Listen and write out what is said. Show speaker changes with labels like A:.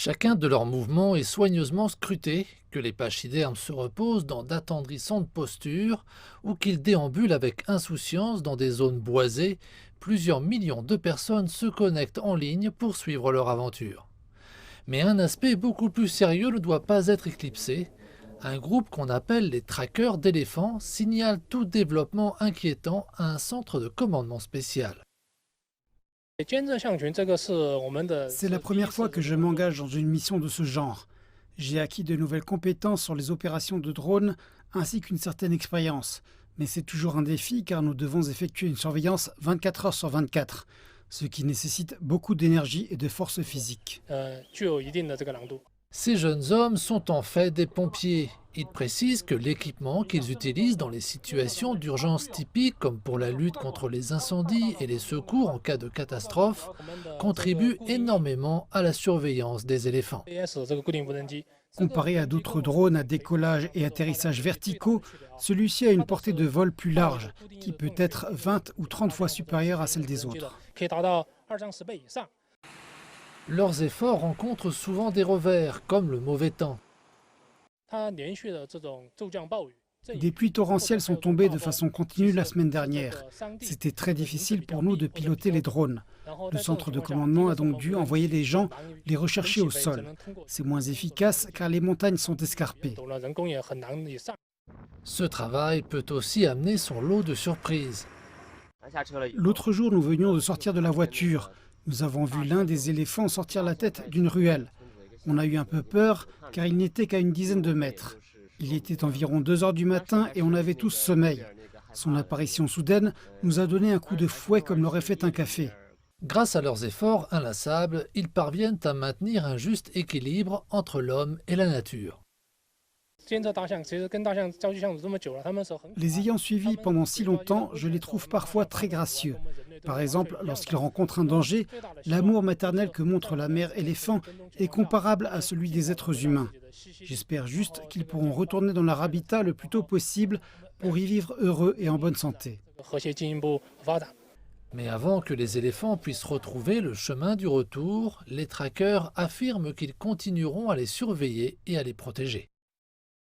A: Chacun de leurs mouvements est soigneusement scruté, que les pachydermes se reposent dans d'attendrissantes postures ou qu'ils déambulent avec insouciance dans des zones boisées. Plusieurs millions de personnes se connectent en ligne pour suivre leur aventure. Mais un aspect beaucoup plus sérieux ne doit pas être éclipsé. Un groupe qu'on appelle les traqueurs d'éléphants signale tout développement inquiétant à un centre de commandement spécial.
B: C'est la première fois que je m'engage dans une mission de ce genre. J'ai acquis de nouvelles compétences sur les opérations de drones ainsi qu'une certaine expérience. Mais c'est toujours un défi car nous devons effectuer une surveillance 24 heures sur 24, ce qui nécessite beaucoup d'énergie et de force physique.
A: Ces jeunes hommes sont en fait des pompiers. Ils précisent que l'équipement qu'ils utilisent dans les situations d'urgence typiques, comme pour la lutte contre les incendies et les secours en cas de catastrophe, contribue énormément à la surveillance des éléphants.
B: Comparé à d'autres drones à décollage et atterrissage verticaux, celui-ci a une portée de vol plus large, qui peut être 20 ou 30 fois supérieure à celle des autres.
A: Leurs efforts rencontrent souvent des revers, comme le mauvais temps.
B: Des pluies torrentielles sont tombées de façon continue la semaine dernière. C'était très difficile pour nous de piloter les drones. Le centre de commandement a donc dû envoyer des gens les rechercher au sol. C'est moins efficace car les montagnes sont escarpées.
A: Ce travail peut aussi amener son lot de surprises.
B: L'autre jour, nous venions de sortir de la voiture. Nous avons vu l'un des éléphants sortir la tête d'une ruelle. On a eu un peu peur car il n'était qu'à une dizaine de mètres. Il était environ 2 heures du matin et on avait tous sommeil. Son apparition soudaine nous a donné un coup de fouet comme l'aurait fait un café.
A: Grâce à leurs efforts inlassables, ils parviennent à maintenir un juste équilibre entre l'homme et la nature.
B: Les ayant suivis pendant si longtemps, je les trouve parfois très gracieux. Par exemple, lorsqu'ils rencontrent un danger, l'amour maternel que montre la mère éléphant est comparable à celui des êtres humains. J'espère juste qu'ils pourront retourner dans leur habitat le plus tôt possible pour y vivre heureux et en bonne santé.
A: Mais avant que les éléphants puissent retrouver le chemin du retour, les traqueurs affirment qu'ils continueront à les surveiller et à les protéger.